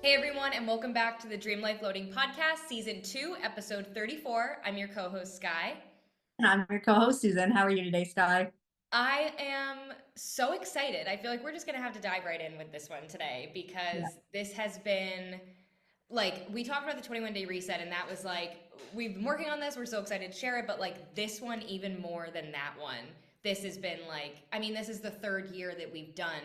Hey everyone, and welcome back to the Dream Life Loading Podcast, Season 2, Episode 34. I'm your co host, Sky. And I'm your co-host, Susan. How are you today, Sky? I am so excited. I feel like we're just going to have to dive right in with this one today Yeah. because this has been like, we talked about the 21-day reset, and that was like, we've been working on this. We're so excited to share it, but like this one, even more than that one. This has been like, I mean, this is the third year that we've done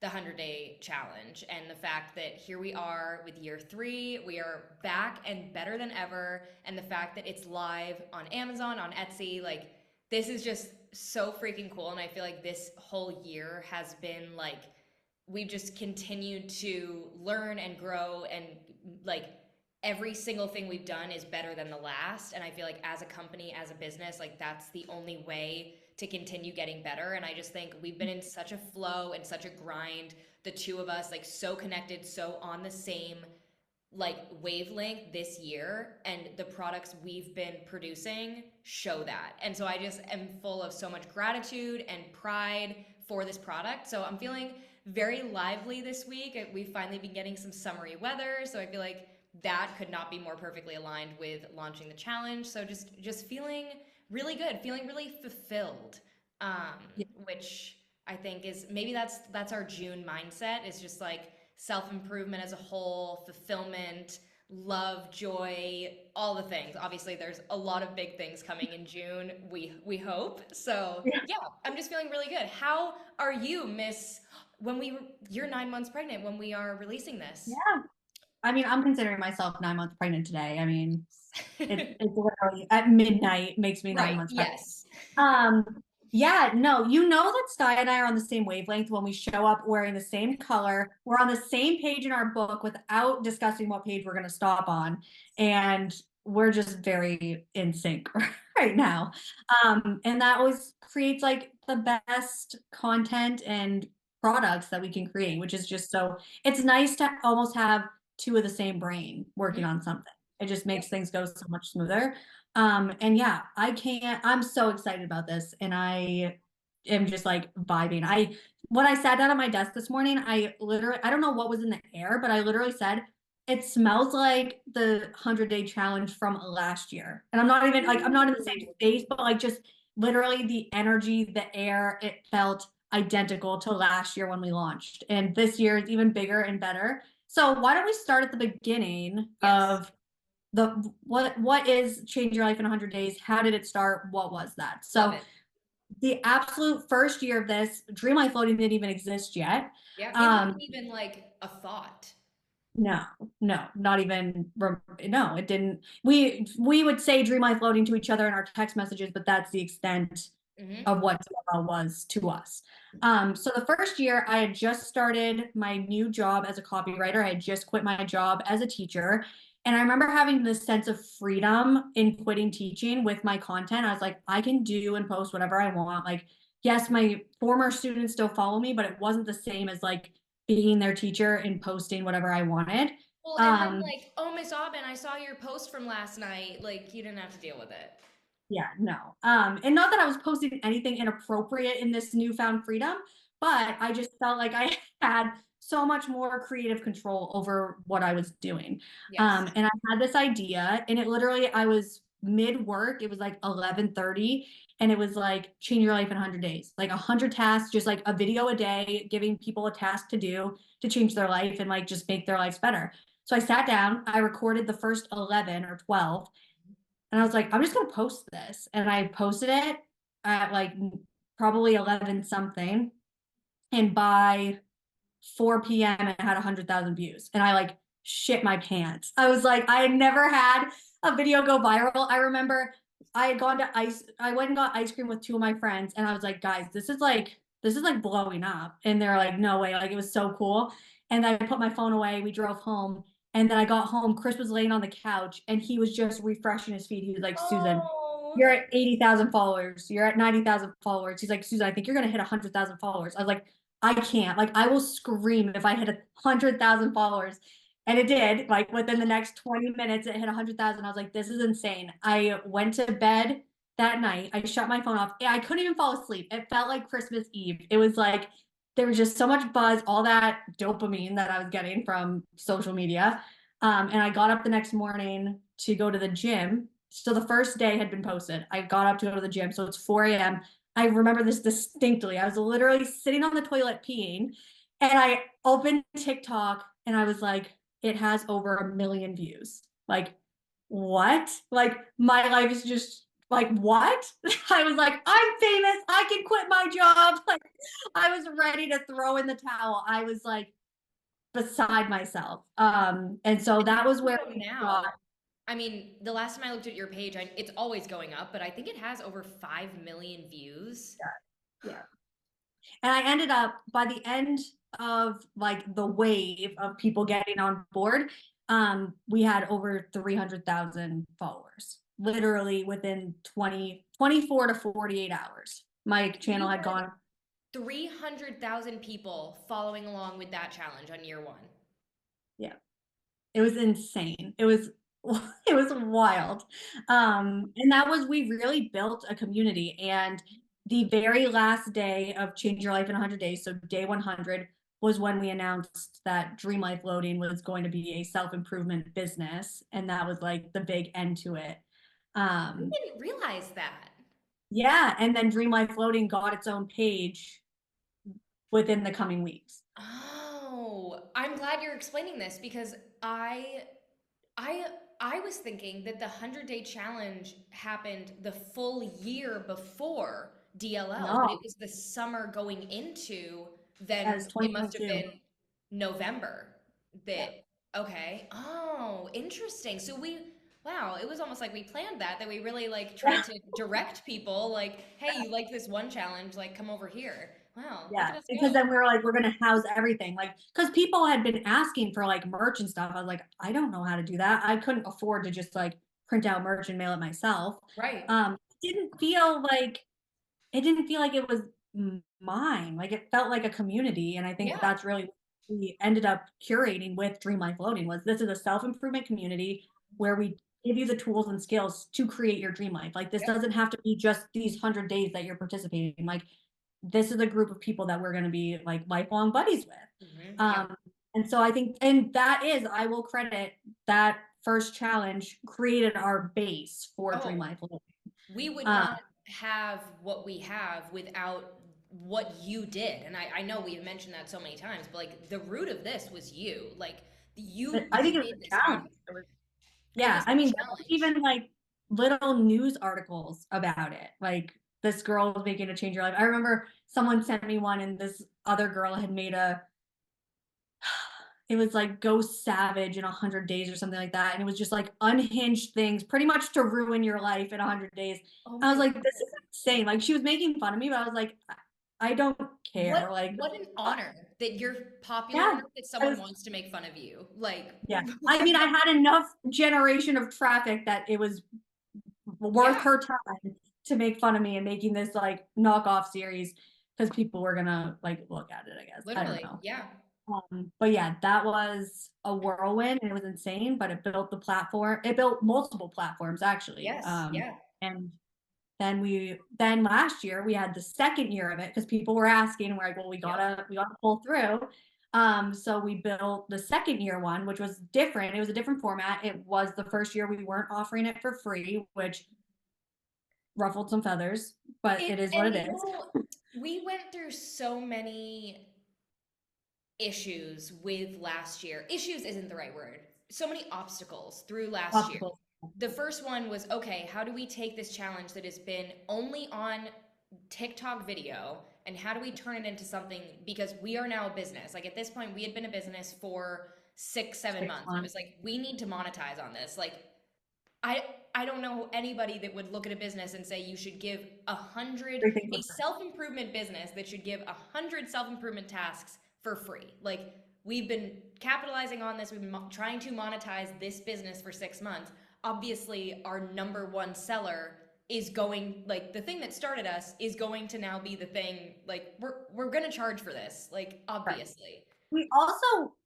the 100-day challenge, and the fact that here we are with year 3, we are back and better than ever, and the fact that it's live on Amazon, on Etsy, like this is just so freaking cool. And I feel like this whole year has been like we've just continued to learn and grow, and like every single thing we've done is better than the last. And I feel like as a company, as a business, like that's the only way to continue getting better. And I just think we've been in such a flow and such a grind, the two of us, like so connected, so on the same like wavelength this year, and the products we've been producing show that. And so I just am full of so much gratitude and pride for this product. So I'm feeling very lively this week. We've finally been getting some summery weather, so I feel like that could not be more perfectly aligned with launching the challenge. So just feeling really good, feeling really fulfilled, Yeah. which I think is maybe that's our June mindset, is just like self-improvement as a whole, fulfillment, love, joy, all the things. Obviously, there's a lot of big things coming in June. We hope. So, Yeah. yeah, I'm just feeling really good. How are you, Miss, when you're 9 months pregnant when we are releasing this? Yeah. I mean, I'm considering myself 9 months pregnant today. I mean, it's literally at midnight makes me nine Right. months pregnant. Yes. Yeah, no, you know that Sky and I are on the same wavelength when we show up wearing the same color. We're on the same page in our book without discussing what page we're going to stop on. And we're just very in sync right now. And that always creates like the best content and products that we can create, which is just so it's nice to almost have two of the same brain working Mhm. on something. It just Yep. makes things go so much smoother. And yeah, I'm so excited about this. And I am just like vibing. When I sat down at my desk this morning, I don't know what was in the air, but I literally said, it smells like the 100-day challenge from last year. And I'm not even like, I'm not in the same space, but like just literally the energy, the air, it felt identical to last year when we launched. And this year is even bigger and better. So why don't we start at the beginning Yes. of what is Change Your Life in 100 Days? How did it start? What was that? Love So it. the absolute first year of this, Dream Life Loading didn't even exist yet. Yeah. It Um, wasn't even like a thought. no, no, not even no, it didn't. We would say Dream Life Loading to each other in our text messages, but that's the extent Hmm. of what DLL was to us. So the first year I had just started my new job as a copywriter. I had just quit my job as a teacher. And I remember having this sense of freedom in quitting teaching with my content. I was like, I can do and post whatever I want. Like, yes, my former students still follow me, but it wasn't the same as like being their teacher and posting whatever I wanted. Well, and then Um, like, oh, Miss Aubin, I saw your post from last night. Like, you didn't have to deal with it. Yeah, no. And not that I was posting anything inappropriate in this newfound freedom, but I just felt like I had so much more creative control over what I was doing. Yes. And I had this idea, and it literally, I was mid work, it was like 11:30, and it was like change your life in 100 days, like 100 tasks, just like a video a day, giving people a task to do to change their life and like just make their lives better. So I sat down, I recorded the first 11 or 12, and I was like, I'm just gonna post this. And I posted it at like probably 11 something. And by 4 p.m. it had 100,000 views. And I like shit my pants. I was like, I had never had a video go viral. I remember I went and got ice cream with two of my friends, and I was like, guys, this is like blowing up. And they're like, no way, like it was so cool. And I put my phone away, we drove home, and then I got home. Chris was laying on the couch and he was just refreshing his feed. He was like, Susan, Oh, you're at 80,000 followers. You're at 90,000 followers. He's like, Susan, I think you're going to hit 100,000 followers. I was like, I can't. Like, I will scream if I hit 100,000 followers. And it did. Like, within the next 20 minutes, it hit 100,000. I was like, this is insane. I went to bed that night. I shut my phone off. I couldn't even fall asleep. It felt like Christmas Eve. It was like there was just so much buzz, all that dopamine that I was getting from social media. And I got up the next morning to go to the gym. So the first day had been posted. I got up to go to the gym. So it's 4 a.m. I remember this distinctly. I was literally sitting on the toilet peeing, and I opened TikTok and I was like, it has over 1 million views. Like, what? Like, my life is just like, what? I was like, I'm famous. I can quit my job. Like, I was ready to throw in the towel. I was like beside myself. And so And that how was do you where know we got, now? I mean, the last time I looked at your page, it's always going up, but I think it has over 5 million views. yeah. And I ended up by the end of like the wave of people getting on board, we had over 300,000 followers, literally within 24 to 48 hours. My channel You had had gone, 300,000 people following along with that challenge on year one. yeah, it was insane. It was it was wild. And that was, we really built a community. And the very last day of Change Your Life in 100 Days, so day 100, was when we announced that Dream Life Loading was going to be a self-improvement business, and that was like the big end to it. I Um, didn't realize that. yeah, and then Dream Life Loading got its own page within the coming weeks. Oh, I'm glad you're explaining this because I I was thinking that the 100-day challenge happened the full year before DLL, but it No, was the summer going into, that then is it must have 2022. been November Yeah. that, okay. Oh, interesting. So wow, it was almost like we planned that we really like tried to direct people like, hey, you like this one challenge, like come over here. Wow, look Yeah, at us because go. then we were like, we're gonna house everything. Like, because people had been asking for like merch and stuff. I was like, I don't know how to do that. I couldn't afford to just like print out merch and mail it myself. Right. Didn't feel like it didn't feel like it was mine. Like it felt like a community. And I think Yeah. that's really what we ended up curating with Dream Life Loading. Was this is a self-improvement community where we give you the tools and skills to create your dream life. Like this Yep. doesn't have to be just these 100 days that you're participating. Like this is a group of people that we're going to be like lifelong buddies with. Yep. And so I think, and that is, I will credit that first challenge created our base for Dream Oh, Life Loading. we would Um, not have what we have without what you did. And I know we've mentioned that so many times, but like the root of this was you. Like I you think it was made a this happen. challenge. It Yeah, was I a mean, there was challenge. even like little news articles about it. Like this girl was making a change your life. I remember someone sent me one, and this other girl had made a. It was like go savage in 100 days or something like that, and it was just like unhinged things, pretty much to ruin your life in 100 days. Oh I my was like, this is goodness. insane. Like she was making fun of me, but I was like, I don't care. Like, What an honor that you're popular yeah, enough that I someone was, wants to make fun of you. Like yeah. I mean, I had enough generation of traffic that it was worth yeah, her time to make fun of me and making this like knockoff series because people were gonna like look at it, I guess. I don't literally. know. Yeah. But yeah, that was a whirlwind and it was insane, but it built the platform. It built multiple platforms actually. Yes. Yeah. And then last year we had the second year of it because people were asking and we're like, well, Yep. we gotta pull through. So we built the second year one, which was different. It was a different format. It was the first year we weren't offering it for free, which ruffled some feathers, but it is what And it is. we went through so many issues with last year. Issues isn't the right word. So many obstacles through last year. Obstacles. The first one was, okay, how do we take this challenge that has been only on TikTok video and how do we turn it into something, because we are now a business. Like at this point we had been a business for 7 Six months and it was months. like we need to monetize on this. Like I I don't know anybody that would look at a business and say you should give Everything a for free. self-improvement business that should give 100 self-improvement tasks for free. Like we've been capitalizing on this, we've been trying to monetize this business for 6 months. Obviously, our number one seller is going, like the thing that started us is going to now be the thing, like we're gonna charge for this, like Right. obviously.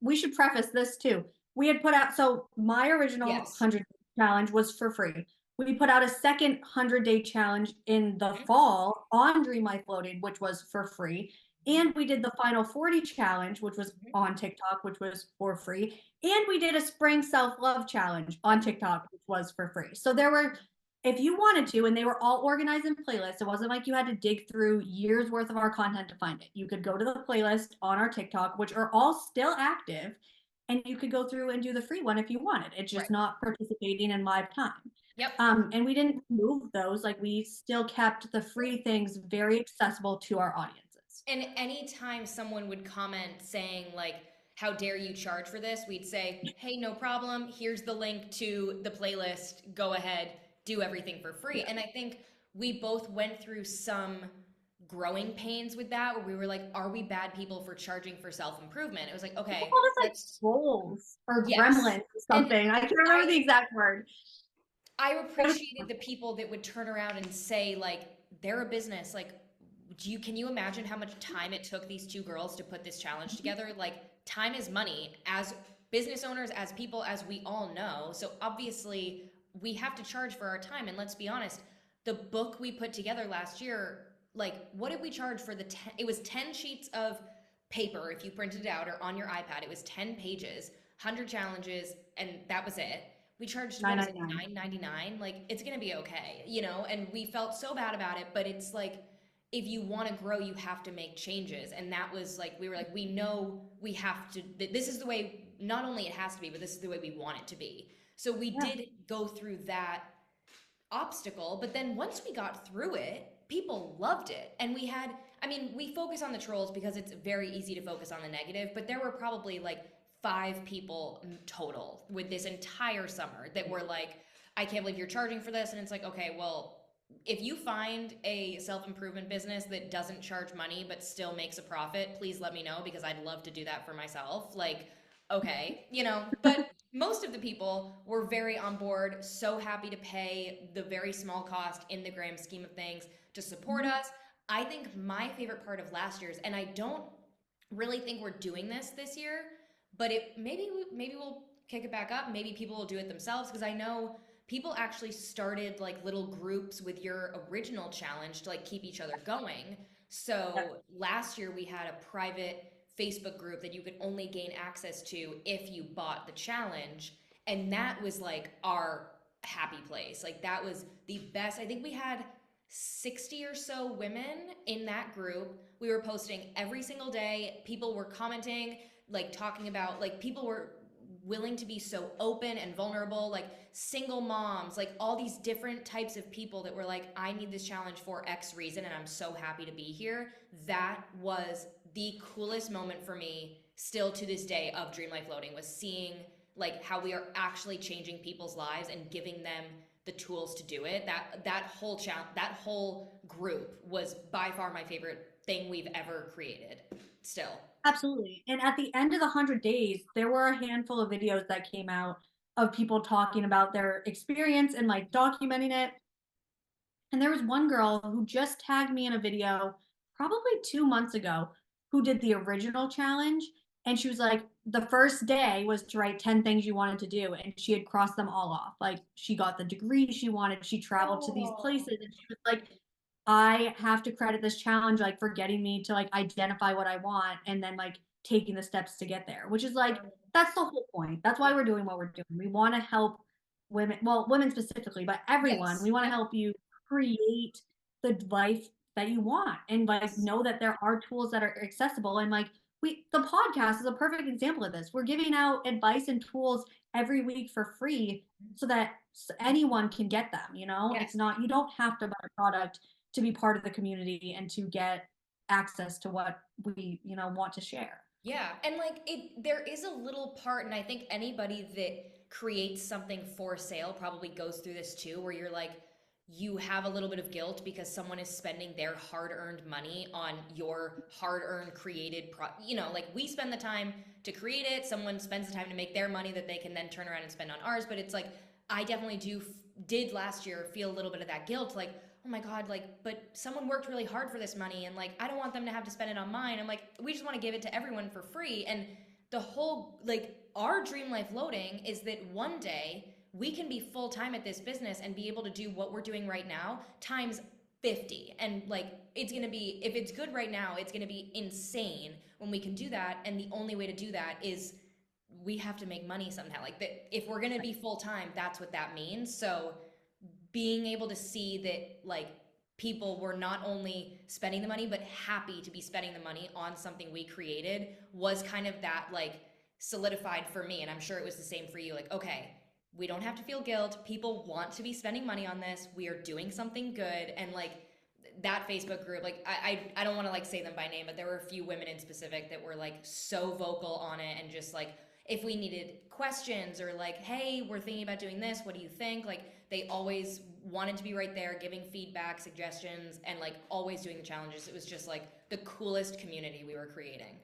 We should preface this too. We had put out, so my original Yes. 100 challenge was for free. We put out a second 100-day challenge in the Mhm. fall on Dream Life Loaded, which was for free. And we did the Final 40 challenge, which was Mhm. on TikTok, which was for free. And we did a spring self-love challenge on Yep. TikTok, which was for free. So there were, if you wanted to, and they were all organized in playlists, it wasn't like you had to dig through years worth of our content to find it. You could go to the playlist on our TikTok, which are all still active, and you could go through and do the free one if you wanted. It's Right. just not participating in live time. Yep. And we didn't remove those, like we still kept the free things very accessible to our audiences. And anytime someone would comment saying, like, how dare you charge for this, we'd say, hey, no problem. Here's the link to the playlist. Go ahead, do everything for free. Yeah. And I think we both went through some growing pains with that where we were like, are we bad people for charging for self improvement? It was like, People okay, called us like let's, trolls or yes. gremlins or And something. I can't remember the I exact word. I It was appreciated the people that would turn around and say, like, they're a business. Like, can you imagine how much time it took these two girls to put this challenge together? Like, time is money as business owners, as people, as we all know. So obviously we have to charge for our time. And let's be honest, the book we put together last year, like, what did we charge for it was 10 sheets of paper if you printed it out, or on your iPad. It was 10 pages, 100 challenges, and that was it. We charged, what was it, 999. $9.99? Like, it's gonna be okay, you know? And we felt so bad about it, but it's like, if you want to grow, you have to make changes. And that was like, we were like, we know we have to, this is the way, not only it has to be, but this is the way we want it to be. So we Yeah. did go through that obstacle, but then once we got through it, people loved it. And we had, I mean, we focus on the trolls because it's very easy to focus on the negative, but there were probably like 5 people total with this entire summer that were like, I can't believe you're charging for this. And it's like, okay, well, if you find a self-improvement business that doesn't charge money but still makes a profit, please let me know, because I'd love to do that for myself. Like, okay, you know, but most of the people were very on board, so happy to pay the very small cost in the grand scheme of things to support Mhm. us. I think my favorite part of last year's, and I don't really think we're doing this year, but it maybe we'll kick it back up. Maybe people will do it themselves, because I know people actually started like little groups with your original challenge to like keep each other going. Yeah, So last year we had a private Facebook group that you could only gain access to if you bought the challenge, and that was like our happy place. Like, that was the best. I think we had 60 or so women in that group. We were posting every single day. People were commenting, like talking about, like, people were willing to be so open and vulnerable, like single moms, like all these different types of people that were like, I need this challenge for X reason and I'm so happy to be here. That was the coolest moment for me still to this day of Dream Life Loading, was seeing like how we are actually changing people's lives and giving them the tools to do it. That whole group was by far my favorite thing we've ever created still. absolutely. And at the end of the 100 days, there were a handful of videos that came out of people talking about their experience and like documenting it. And there was one girl who just tagged me in a video probably 2 months ago who did the original challenge. And she was like, the first day was to write 10 things you wanted to do. And she had crossed them all off. Like, she got the degree she wanted, she traveled to these Oh, places. And she was like, I have to credit this challenge like for getting me to like identify what I want and then like taking the steps to get there, which is like, that's the whole point. That's why yeah. we're doing what we're doing. We want to help women, well, women specifically, but everyone. Yes. We want to Yep. help you create the life that you want and like Yes. know that there are tools that are accessible. And like, the podcast is a perfect example of this. We're giving out advice and tools every week for free so that anyone can get them. It's Yes. not, you don't have to buy a product to be part of the community and to get access to what we want to share. Yeah, and like, there is a little part, and I think anybody that creates something for sale probably goes through this too, where you're like, you have a little bit of guilt because someone is spending their hard-earned money on your hard-earned created like, we spend the time to create it, someone spends the time to make their money that they can then turn around and spend on ours. But it's like, I definitely did last year feel a little bit of that guilt, like, oh my God, like, but someone worked really hard for this money and like, I don't want them to have to spend it on mine. I'm like, we just want to give it to everyone for free. And the whole, like, our dream life loading is that one day we can be full time at this business and be able to do what we're doing right now times 50. And like it's going to be, if it's good right now, it's going to be insane when we can do that. And the only way to do that is we have to make money somehow. Like that, if we're going to be full time, that's what that means. So being able to see that like people were not only spending the money but happy to be spending the money on something we created was kind of that like solidified for me, and I'm sure it was the same for you. Like, okay, we don't have to feel guilt, people want to be spending money on this, we are doing something good. And like that Facebook group, like I don't want to like say them by name, but there were a few women in specific that were like so vocal on it, and just like if we needed questions or like, hey, we're thinking about doing this, what do you think? Like they always wanted to be right there, giving feedback, suggestions, and like always doing the challenges. It was just like the coolest community we were creating.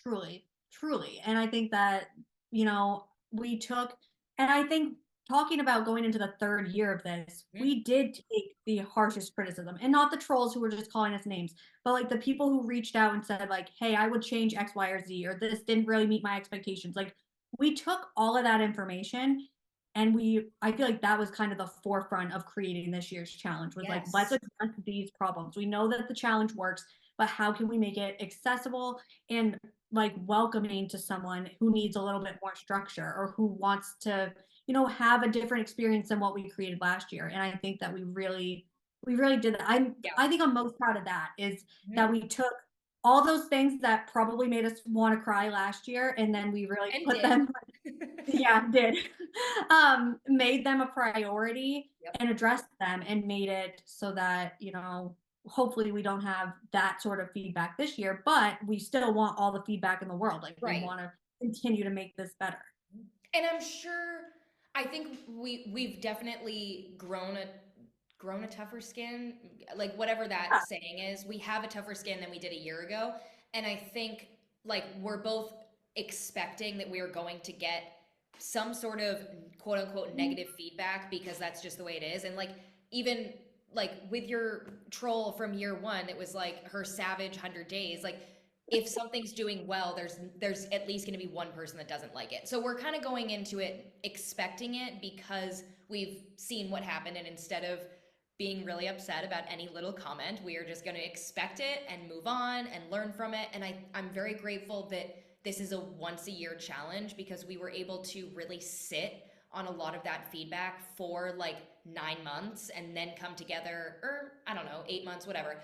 Truly, truly. And I think that, we took, and I think talking about going into the third year of this, Mhm. we did take the harshest criticism, and not the trolls who were just calling us names, but like the people who reached out and said, like, hey, I would change X, Y, or Z, or this didn't really meet my expectations. Like, we took all of that information, and I feel like that was kind of the forefront of creating this year's challenge, was like, let's Yes. address these problems. We know that the challenge works, but how can we make it accessible and like welcoming to someone who needs a little bit more structure, or who wants to, have a different experience than what we created last year. And I think that we really did that. Yeah. I think I'm most proud of that, is that Mhm. we took all those things that probably made us want to cry last year, and then we really And put did. them, yeah, did, made them a priority Yep. and addressed them, and made it so that, hopefully we don't have that sort of feedback this year, but we still want all the feedback in the world. Like, we Right. want to continue to make this better. And I'm sure, I think we've definitely grown a tougher skin, like whatever that Yeah. saying is. We have a tougher skin than we did a year ago, and I think like we're both expecting that we are going to get some sort of quote unquote negative feedback, because that's just the way it is. And like even like with your troll from year one, it was like her savage 100 days, like if something's doing well, there's at least going to be one person that doesn't like it. So we're kind of going into it expecting it, because we've seen what happened, and instead of being really upset about any little comment, we are just going to expect it and move on and learn from it. And I'm very grateful that this is a once a year challenge, because we were able to really sit on a lot of that feedback for like 9 months, and then come together, or I don't know, 8 months, whatever,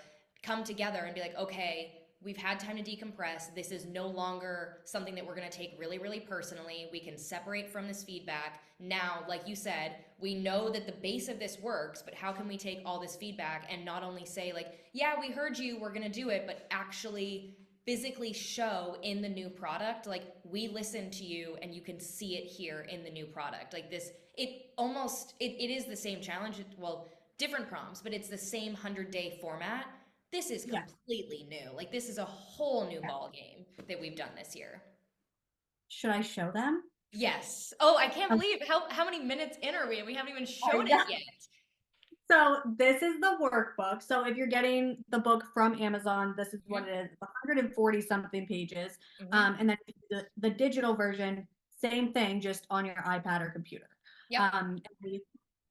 come together and be like, okay, we've had time to decompress. This is no longer something that we're going to take really, really personally. We can separate from this feedback. Now, like you said, we know that the base of this works, but how can we take all this feedback and not only say, like, yeah, we heard you, we're going to do it, but actually physically show in the new product, like, we listened to you and you can see it here in the new product. Like this, it is the same challenge. Well, different prompts, but it's the same 100-day format. This is Yeah. completely new. Like this is a whole new Yeah. ball game that we've done this year. Should I show them? Yes. Oh, I can't Um, believe how many minutes in are we, and we haven't even I shown it know. yet. So this is the workbook. So if you're getting the book from Amazon, this is what Mm-hmm. it is. 140 something pages. Mm-hmm. And then the digital version, same thing, just on your iPad or computer. Yep.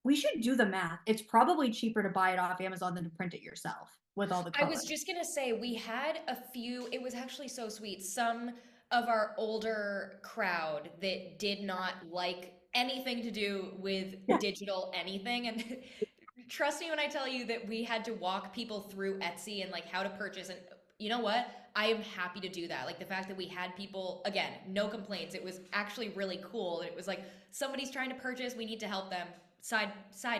We should do the math. It's probably cheaper to buy it off Amazon than to print it yourself with all the I was colors. just gonna say we had a few, it was actually so sweet. Some of our older crowd that did not like anything to do with Yeah. digital anything. And trust me when I tell you that we had to walk people through Etsy and like how to purchase. And you know what? I am happy to do that. Like the fact that we had people, again, no complaints. It was actually really cool. It was like somebody's trying to purchase, we need to help them. Side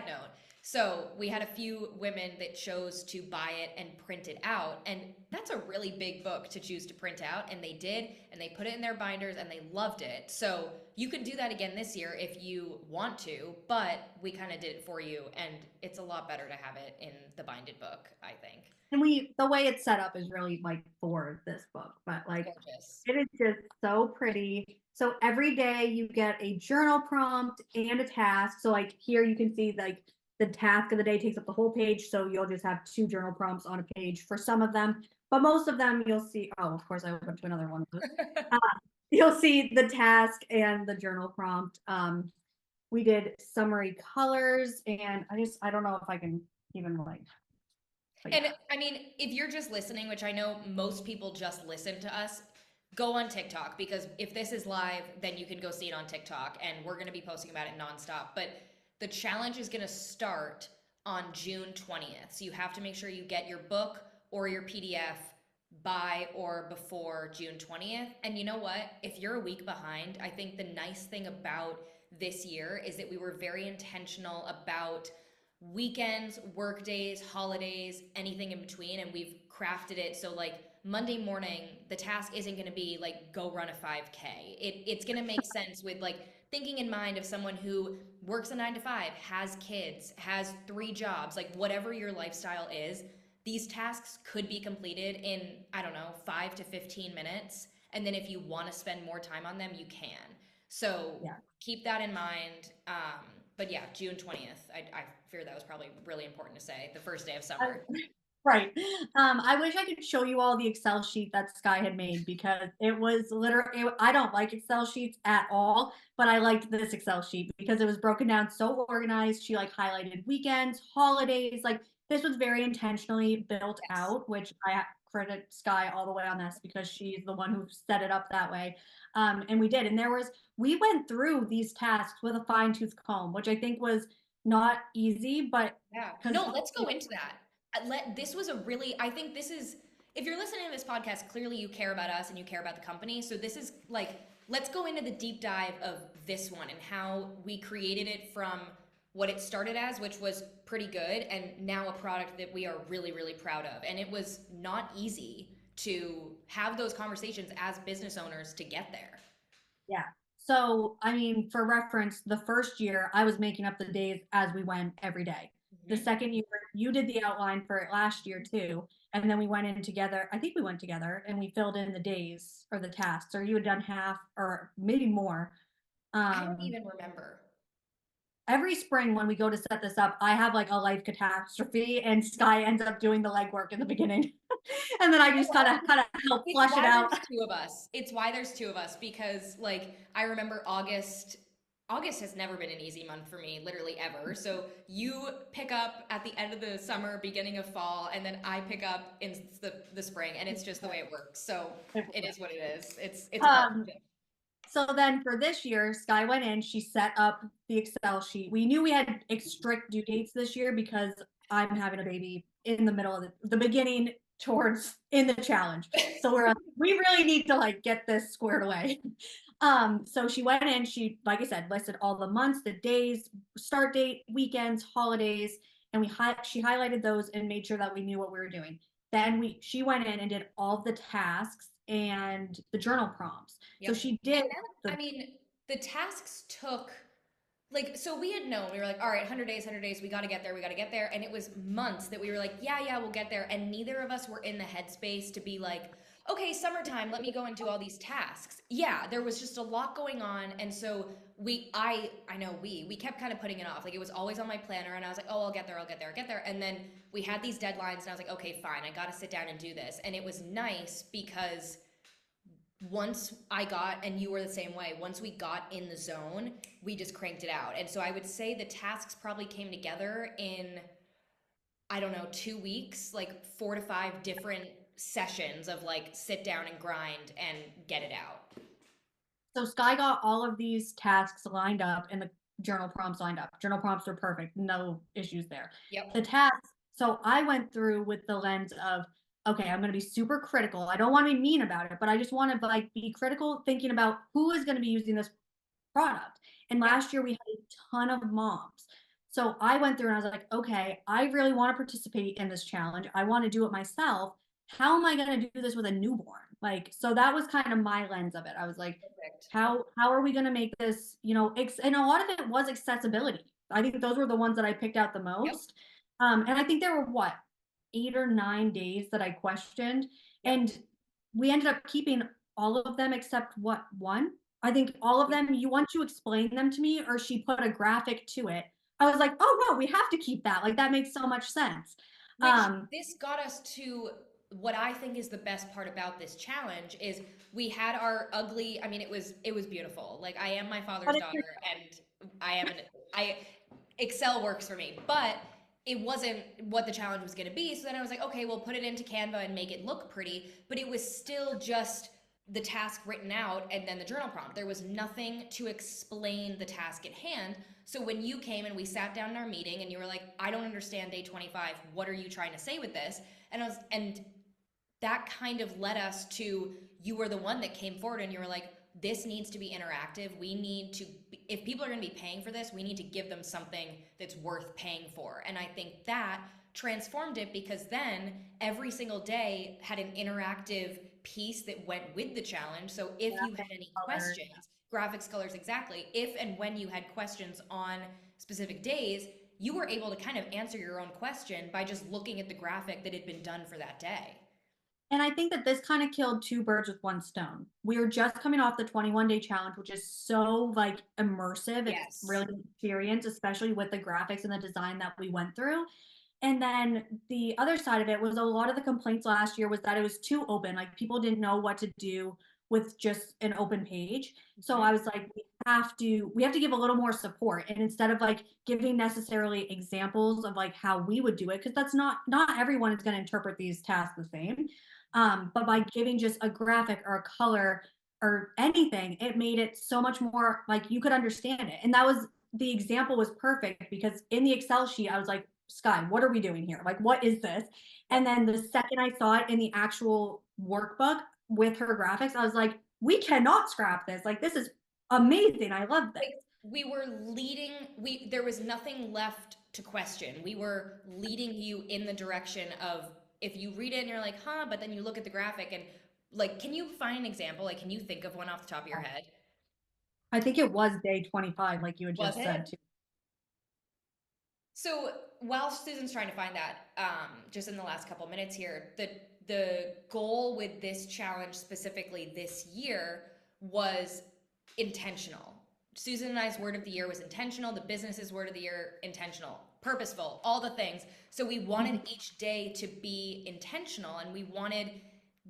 note. So we had a few women that chose to buy it and print it out. And that's a really big book to choose to print out. And they did, and they put it in their binders and they loved it. So you can do that again this year if you want to, but we kind of did it for you. And it's a lot better to have it in the binded book, I think. And the way it's set up is really like for this book, but It's like, gorgeous. it is just so pretty. So every day you get a journal prompt and a task. So like here you can see like the task of the day takes up the whole page. So you'll just have two journal prompts on a page for some of them, but most of them you'll see. Oh, of course I opened to another one. You'll see the task and the journal prompt. We did summary colors, and I don't know if I can even like But And yeah, I mean, if you're just listening, which I know most people just listen to us, go on TikTok because if this is live, then you can go see it on TikTok and we're going to be posting about it nonstop. But the challenge is going to start on June 20th. So you have to make sure you get your book or your PDF by or before June 20th. And you know what? If you're a week behind, I think the nice thing about this year is that we were very intentional about weekends, work days, holidays, anything in between. And we've crafted it so like Monday morning, the task isn't going to be like go run a 5K. It's going to make sense with like thinking in mind of someone who works a 9 to 5, has kids, has 3 jobs, like whatever your lifestyle is. These tasks could be completed in, I don't know, 5 to 15 minutes. And then if you want to spend more time on them, you can. So yeah. keep that in mind. But yeah, June 20th. I fear that was probably really important to say. The first day of I, summer. right. I wish I could show you all the Excel sheet that Sky had made because it was literally, I don't like Excel sheets at all, but I liked this Excel sheet because it was broken down so organized. She like highlighted weekends, holidays, like this was very intentionally built Yes. out, which I credit Sky all the way on this because she's the one who set it up that way. And we did. And we went through these tasks with a fine tooth comb, which I think was not easy, but Yeah. because No, let's go into that. This was a really, I think this is, if you're listening to this podcast, clearly you care about us and you care about the company. So this is like, let's go into the deep dive of this one and how we created it from what it started as, which was pretty good, and now a product that we are really, really proud of. And it was not easy to have those conversations as business owners to get there. yeah. So, I mean, for reference, the first year I was making up the days as we went every day. The Mhm. second year, you did the outline for it last year too. And then we went in together. I think we went together and we filled in the days or the tasks, or you had done half or maybe more. I don't Um, even remember. every spring when we go to set this up, I have like a life catastrophe and Sky ends up doing the legwork in the beginning. And then I just kind of help It's flush it why out. there's two of us. It's why there's two of us because like I remember August. August has never been an easy month for me, literally ever. So you pick up at the end of the summer, beginning of fall, and then I pick up in the spring, and it's just the way it works. So it is what it is. It's a Um, partnership. So then for this year, Sky went in, she set up the Excel sheet. We knew we had strict due dates this year because I'm having a baby in the middle of the beginning towards in the challenge. So we really need to like get this squared away. So she went in, she, like I said, listed all the months, the days, start date, weekends, holidays, and she highlighted those and made sure that we knew what we were doing. Then she went in and did all the tasks and the journal prompts. So Yep. she did And then, the I mean, the tasks took like so we had known we were like all right 100 days we got to get there we got to get there and it was months that we were like yeah we'll get there and neither of us were in the headspace to be like okay summertime let me go and do all these tasks. Yeah, there was just a lot going on and so I know we kept kind of putting it off. Like it was always on my planner and I was like oh I'll get there and then we had these deadlines and I was like okay fine I got to sit down and do this and it was nice because once I got, and you were the same way, once we got in the zone, we just cranked it out. And so I would say the tasks probably came together in, I don't know, 2 weeks, like 4 to 5 different sessions of like sit down and grind and get it out. so Sky got all of these tasks lined up and the journal prompts lined up. Journal prompts were perfect, no issues there. The Yep. tasks, so I went through with the lens of, okay, I'm going to be super critical. I don't want to be mean about it, but I just want to like be critical, thinking about who is going to be using this product. And Yep. last year we had a ton of moms. So I went through and I was like, okay, I really want to participate in this challenge. I want to do it myself. How am I going to do this with a newborn? Like, so that was kind of my lens of it. I was like, Perfect. how are we going to make this, and a lot of it was accessibility. I think those were the ones that I picked out the Yep. most. And I think there were 8 or 9 days that I questioned, Yep. and we ended up keeping all of them except one. I think all of Yep. them, you want to explain them to me, or she put a graphic to it. I was like, oh no, we have to keep that. Like that makes so much sense. Which Um, this got us to what I think is the best part about this challenge is we had our ugly, I mean it was beautiful. Like I am my father's but daughter and I am an I Excel works for me, but it wasn't what the challenge was going to be. So then I was like, okay, we'll put it into Canva and make it look pretty. But it was still just the task written out and then the journal prompt. There was nothing to explain the task at hand. So when you came and we sat down in our meeting and you were like, I don't understand day 25. What are you trying to say with this? And that kind of led us to, you were the one that came forward and you were like, this needs to be interactive. We need to, if people are going to be paying for this, we need to give them something that's worth paying for. And I think that transformed it, because then every single day had an interactive piece that went with the challenge. So if you had Graphic any color. questions, graphics, colors, exactly, if and when you had questions on specific days, you were able to kind of answer your own question by just looking at the graphic that had been done for that day. And I think that this kind of killed two birds with one stone. We were just coming off the 21-day challenge, which is so like immersive. It's Yes. really an experience, especially with the graphics and the design that we went through. And then the other side of it was, a lot of the complaints last year was that it was too open. Like, people didn't know what to do with just an open page. So Mhm. I was like, we have to give a little more support. And instead of like giving necessarily examples of like how we would do it, because that's not everyone is going to interpret these tasks the same. But by giving just a graphic or a color or anything, it made it so much more like you could understand it. And that was, the example was perfect, because in the Excel sheet, I was like, Sky, what are we doing here? Like, what is this? And Yep. then the second I saw it in the actual workbook with her graphics, I was like, we cannot scrap this. Like, this is amazing. I love this. Like, we were leading, there was nothing left to question. We were leading you in the direction of, if you read it and you're like, huh, but then you look at the graphic and, like, can you find an example? Like, can you think of one off the top of your head? I think it was day 25, like you had Was just said it? too. So while Susan's trying to find that, just in the last couple minutes here, the goal with this challenge specifically this year was intentional. Susan and I's word of the year was intentional. The business's word of the year, intentional, purposeful, all the things. So we wanted each day to be intentional, and we wanted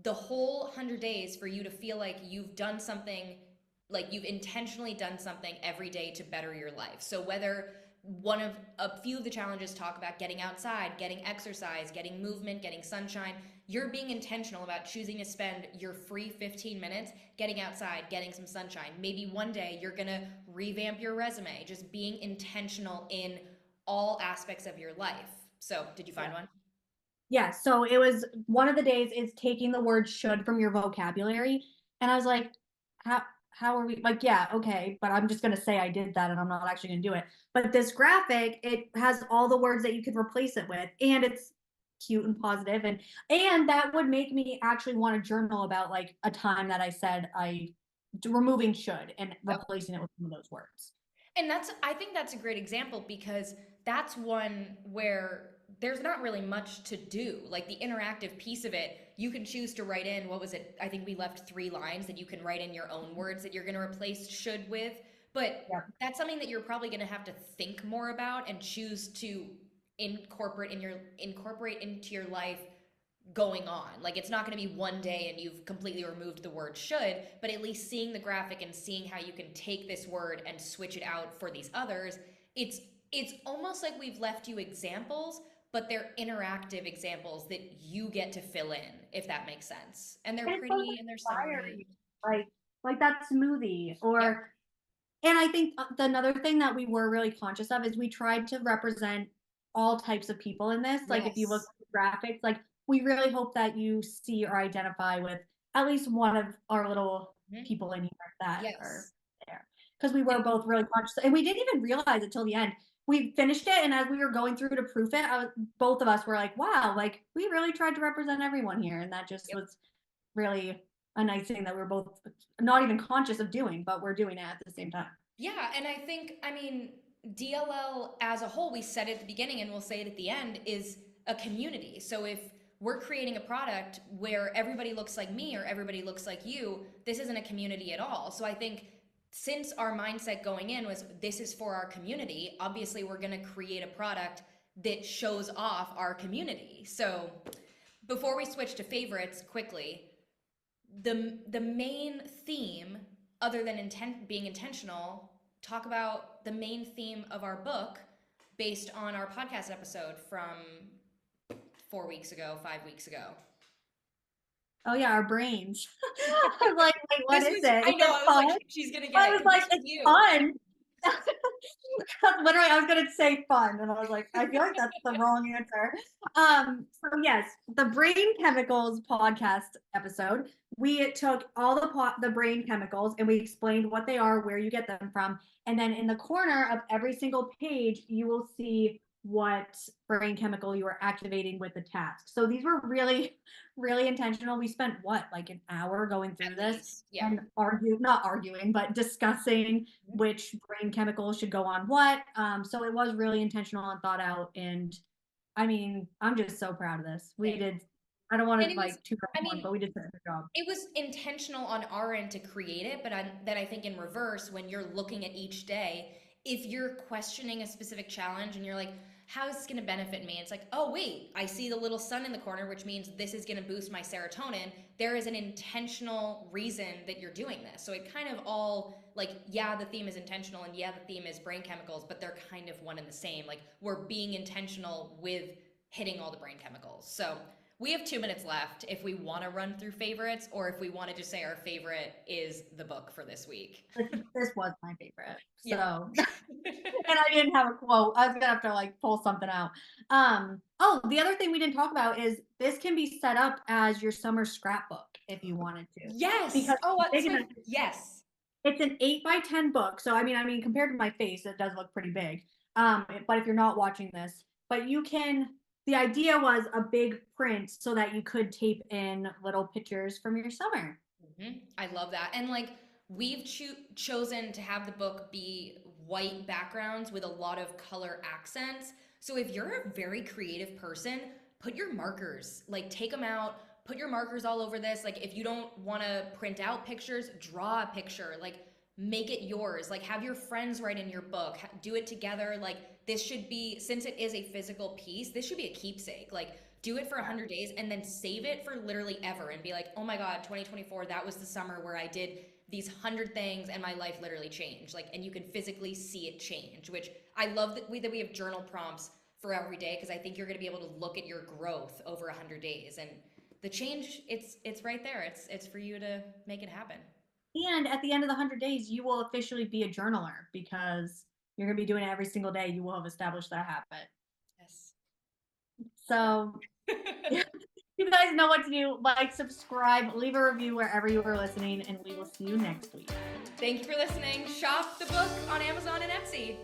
the whole 100 days for you to feel like you've done something, like you've intentionally done something every day to better your life. So whether one of a few of the challenges talk about getting outside, getting exercise, getting movement, getting sunshine, you're being intentional about choosing to spend your free 15 minutes getting outside, getting some sunshine. Maybe one day you're going to revamp your resume, just being intentional in all aspects of your life. So, did you find one? Yeah, so it was, one of the days is taking the word should from your vocabulary. And I was like, how are we, like, yeah, okay, but I'm just gonna say I did that and I'm not actually gonna do it. But this graphic, it has all the words that you could replace it with, and it's cute and positive, and that would make me actually want to journal about like a time that I said I removing should and Yep. replacing it with some of those words. And I think that's a great example, because that's one where there's not really much to do. Like, the interactive piece of it, you can choose to write in, what was it? I think we left 3 lines that you can write in your own words that you're going to replace should with. But Yeah. that's something that you're probably going to have to think more about and choose to incorporate into your life going on. Like, it's not going to be one day and you've completely removed the word should, but at least seeing the graphic and seeing how you can take this word and switch it out for these others, it's almost like we've left you examples, but they're interactive examples that you get to fill in, if that makes sense. And they're And it's so pretty and they're summary. inspiring, like that smoothie. Yep. Or, and I think another thing that we were really conscious of is we tried to represent all types of people in this. Like, if you look Yes. at the graphics, like, we really hope that you see or identify with at least one of our little Mhm. people in here that are Yes. there. Because we were And both really conscious, and we didn't even realize it till the end. We finished it, and as we were going through to proof it, both of us were like, "Wow, like, we really tried to represent everyone here," and that just yep. was really a nice thing that we're both not even conscious of doing, but we're doing it at the same time. Yeah, and I think, I mean, DLL as a whole, we said it at the beginning and we'll say it at the end, is a community. So if we're creating a product where everybody looks like me or everybody looks like you, this isn't a community at all. So I think, since our mindset going in was this is for our community, obviously we're going to create a product that shows off our community. So before we switch to favorites quickly, the main theme, other than being intentional, talk about the main theme of our book, based on our podcast episode from 4 weeks ago, 5 weeks ago. Oh yeah, our brains. I was like, wait, what is it? I Is know, it I was fun? like, she's gonna get I it, was 'cause like, this was it's you. fun. Literally, I was gonna say fun, and I was like, I feel like that's the wrong answer. So yes, the brain chemicals podcast episode. We took all the brain chemicals and we explained what they are, where you get them from, and then in the corner of every single page, you will see what brain chemical you are activating with the task. So these were really, really intentional. We spent what, like an hour going through At this least, yeah. and not arguing, but discussing which brain chemical should go on what. So it was really intentional and thought out. And I mean, I'm just so proud of this. We Same. did, I don't want And to it was, like toot our I horn, mean, but we did such a good job. it was intentional on our end to create it, but then I think in reverse, when you're looking at each day, if you're questioning a specific challenge and you're like, how is this going to benefit me? It's like, oh, wait, I see the little sun in the corner, which means this is going to boost my serotonin. There is an intentional reason that you're doing this. So it kind of all, like, yeah, the theme is intentional and yeah, the theme is brain chemicals, but they're kind of one and the same. Like, we're being intentional with hitting all the brain chemicals. So we have 2 minutes left if we want to run through favorites, or if we want to just say our favorite is the book for this week. This was my favorite. So, Yeah. and I didn't have a quote. I was gonna have to like pull something out. Oh, the other thing we didn't talk about is this can be set up as your summer scrapbook if you wanted to. Yes. Because Oh, big enough. yes. It's an 8x10 book. So I mean, compared to my face, it does look pretty big. But if you're not watching this, but you can. The idea was a big print so that you could tape in little pictures from your summer. I love that. And like we've chosen to have the book be white backgrounds with a lot of color accents. So if you're a very creative person, put your markers, like take them out, put your markers all over this. Like if you don't want to print out pictures, draw a picture, like make it yours. Like have your friends write in your book, do it together. Like this should be, since it is a physical piece, this should be a keepsake. Like do it for 100 days and then save it for literally ever and be like, oh my God, 2024, that was the summer where I did these 100 things and my life literally changed. Like, and you can physically see it change, which I love that we have journal prompts for every day, because I think you're going to be able to look at your growth over 100 days and the change, it's right there. It's for you to make it happen. And at the end of the 100 days, you will officially be a journaler because you're going to be doing it every single day. You will have established that habit. Yes. So you guys know what to do. Like, subscribe, leave a review wherever you are listening, and we will see you next week. Thank you for listening. Shop the book on Amazon and Etsy.